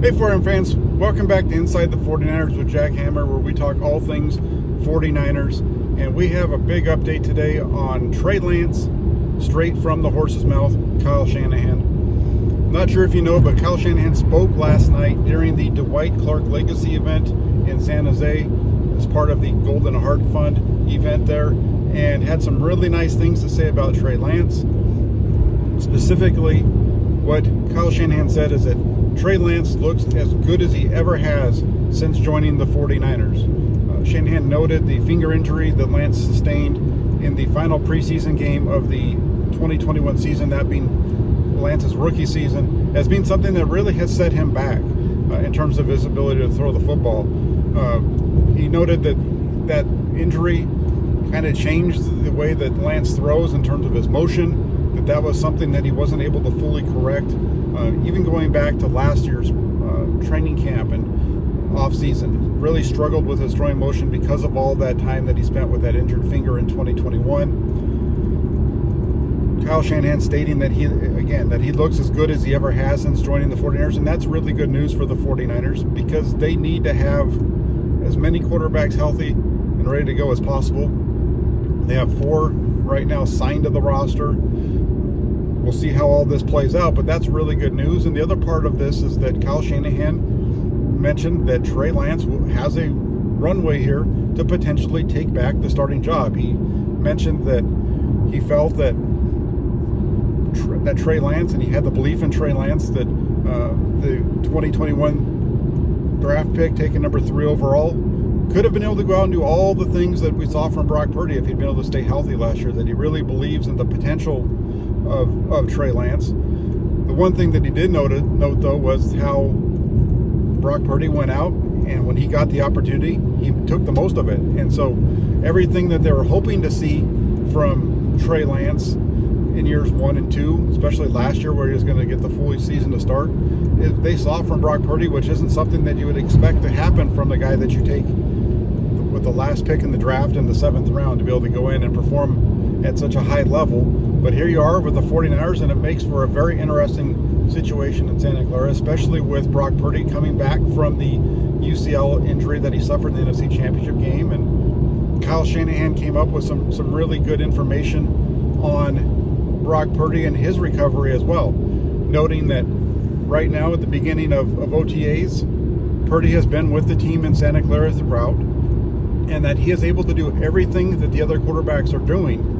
Hey 49 fans, welcome back to Inside the 49ers with Jack Hammer, where we talk all things 49ers. And we have a big update today on Trey Lance, straight from the horse's mouth, Kyle Shanahan. Not sure if you know, but Kyle Shanahan spoke last night during the Dwight Clark Legacy event in San Jose as part of the Golden Heart Fund event there, and had some really nice things to say about Trey Lance. Specifically, what Kyle Shanahan said is that Trey Lance looks as good as he ever has since joining the 49ers. Shanahan noted the finger injury that Lance sustained in the final preseason game of the 2021 season, that being Lance's rookie season, as being something that really has set him back in terms of his ability to throw the football. He noted that injury kind of changed the way that Lance throws in terms of his motion, that was something that he wasn't able to fully correct. Even going back to last year's training camp and off-season, really struggled with his throwing motion because of all that time that he spent with that injured finger in 2021. Kyle Shanahan stating that he looks as good as he ever has since joining the 49ers, and that's really good news for the 49ers because they need to have as many quarterbacks healthy and ready to go as possible. They have 4 right now signed to the roster. We'll see how all this plays out, but that's really good news. And the other part of this is that Kyle Shanahan mentioned that Trey Lance has a runway here to potentially take back the starting job. He mentioned that he felt that Trey Lance, and he had the belief in Trey Lance, that the 2021 draft pick, taken number 3 overall, could have been able to go out and do all the things that we saw from Brock Purdy if he'd been able to stay healthy last year, that he really believes in the potential of Trey Lance. The one thing that he did note though was how Brock Purdy went out, and when he got the opportunity, he took the most of it. And so everything that they were hoping to see from Trey Lance in years 1 and 2, especially last year where he was going to get the full season to start, they saw from Brock Purdy, which isn't something that you would expect to happen from the guy that you take with the last pick in the draft in the 7th round to be able to go in and perform at such a high level. But here you are with the 49ers, and it makes for a very interesting situation in Santa Clara, especially with Brock Purdy coming back from the UCL injury that he suffered in the NFC Championship game. And Kyle Shanahan came up with some really good information on Brock Purdy and his recovery as well, noting that right now at the beginning of OTAs, Purdy has been with the team in Santa Clara throughout, and that he is able to do everything that the other quarterbacks are doing,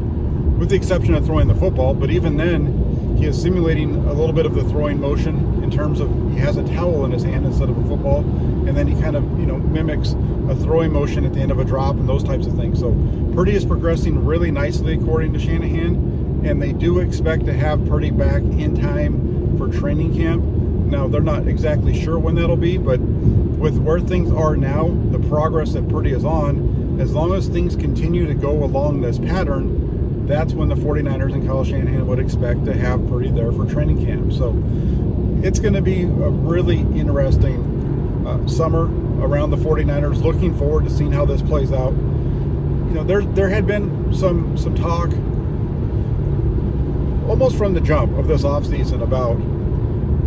with the exception of throwing the football. But even then, he is simulating a little bit of the throwing motion in terms of he has a towel in his hand instead of a football, and then he kind of mimics a throwing motion at the end of a drop and those types of things. So Purdy is progressing really nicely according to Shanahan, and they do expect to have Purdy back in time for training camp. Now, they're not exactly sure when that'll be, but with where things are now, the progress that Purdy is on, as long as things continue to go along this pattern, that's when the 49ers and Kyle Shanahan would expect to have Purdy there for training camp. So it's going to be a really interesting summer around the 49ers. Looking forward to seeing how this plays out. There had been some talk almost from the jump of this offseason about,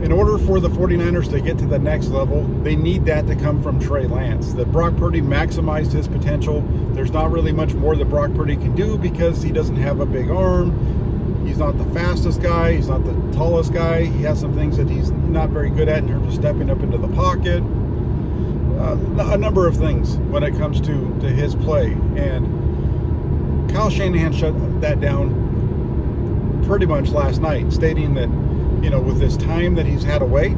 in order for the 49ers to get to the next level, they need that to come from Trey Lance. That Brock Purdy maximized his potential. There's not really much more that Brock Purdy can do because he doesn't have a big arm. He's not the fastest guy. He's not the tallest guy. He has some things that he's not very good at in terms of stepping up into the pocket. A number of things when it comes to his play. And Kyle Shanahan shut that down pretty much last night, stating that with this time that he's had away,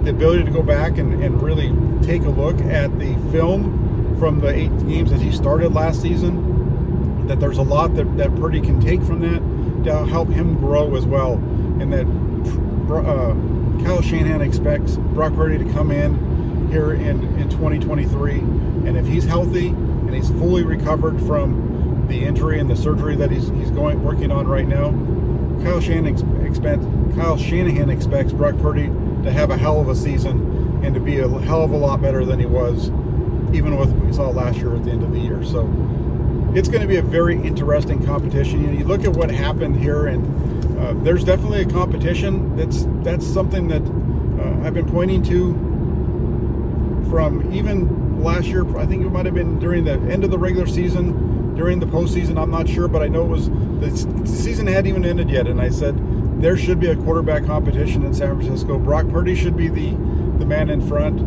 the ability to go back and really take a look at the film from the 8 games that he started last season, that there's a lot that Purdy can take from that to help him grow as well. And that Kyle Shanahan expects Brock Purdy to come in here in 2023, and if he's healthy and he's fully recovered from the injury and the surgery that he's working on right now, Kyle Shanahan expects Brock Purdy to have a hell of a season and to be a hell of a lot better than he was even with what we saw last year at the end of the year. So it's going to be a very interesting competition. You look at what happened here, and there's definitely a competition. That's something that I've been pointing to from even last year. I think it might have been during the end of the regular season, during the postseason. I'm not sure, but I know it was the season hadn't even ended yet, and I said there should be a quarterback competition in San Francisco. Brock Purdy should be the man in front.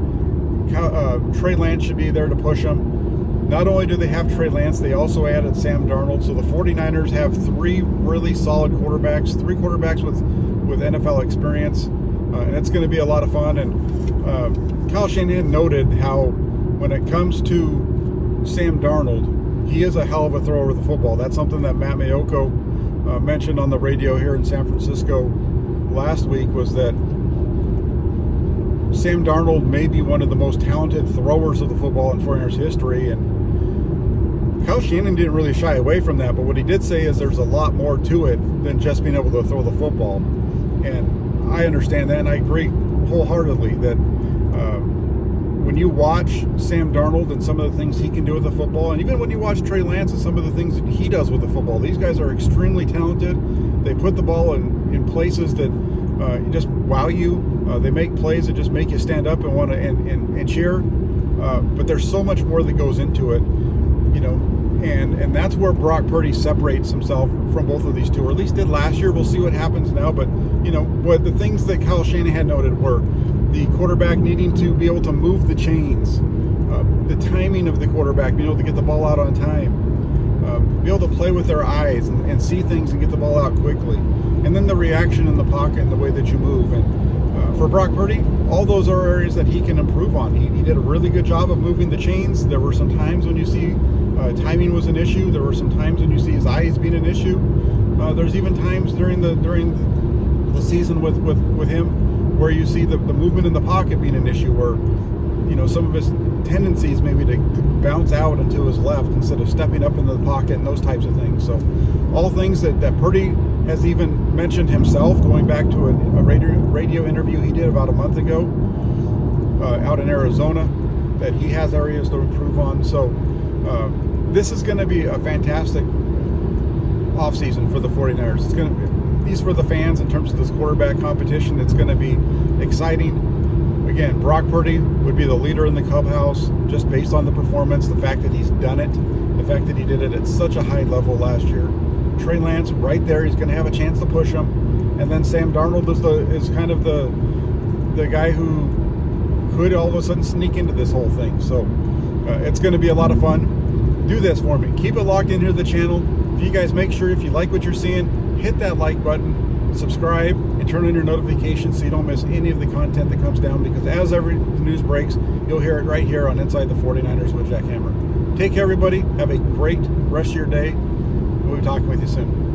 Trey Lance should be there to push him. Not only do they have Trey Lance, they also added Sam Darnold. So the 49ers have three really solid quarterbacks, three quarterbacks with NFL experience. And it's going to be a lot of fun. And Kyle Shanahan noted how when it comes to Sam Darnold, he is a hell of a thrower of the football. That's something that Matt Mayoko mentioned on the radio here in San Francisco last week, was that Sam Darnold may be one of the most talented throwers of the football in 49ers history. And Kyle Shanahan didn't really shy away from that, but what he did say is there's a lot more to it than just being able to throw the football. And I understand that, and I agree wholeheartedly that when you watch Sam Darnold and some of the things he can do with the football, and even when you watch Trey Lance and some of the things that he does with the football, these guys are extremely talented. They put the ball in places that just wow you. They make plays that just make you stand up and want to and cheer. But there's so much more that goes into it, and that's where Brock Purdy separates himself from both of these two, or at least did last year. We'll see what happens now. But what the things that Kyle Shanahan noted were the quarterback needing to be able to move the chains, the timing of the quarterback, being able to get the ball out on time, be able to play with their eyes and see things and get the ball out quickly, and then the reaction in the pocket and the way that you move. And for Brock Purdy, all those are areas that he can improve on. He did a really good job of moving the chains. There were some times when you see timing was an issue. There were some times when you see his eyes being an issue. There's even times during the season with him where you see the movement in the pocket being an issue, where some of his tendencies maybe to bounce out into his left instead of stepping up into the pocket and those types of things. So all things that Purdy has even mentioned himself, going back to a radio interview he did about a month ago out in Arizona, that he has areas to improve on. So this is going to be a fantastic offseason for the 49ers. It's going to be, at least for the fans, in terms of this quarterback competition, it's going to be exciting. Again, Brock Purdy would be the leader in the clubhouse just based on the performance, the fact that he's done it, the fact that he did it at such a high level last year. Trey Lance right there, he's going to have a chance to push him. And then Sam Darnold is kind of the guy who could all of a sudden sneak into this whole thing. So it's going to be a lot of fun. Do this for me. Keep it locked in here to the channel. If you guys make sure, if you like what you're seeing, hit that like button, subscribe, and turn on your notifications so you don't miss any of the content that comes down, because as every news breaks, you'll hear it right here on Inside the 49ers with Jack Hammer. Take care, everybody. Have a great rest of your day. We'll be talking with you soon.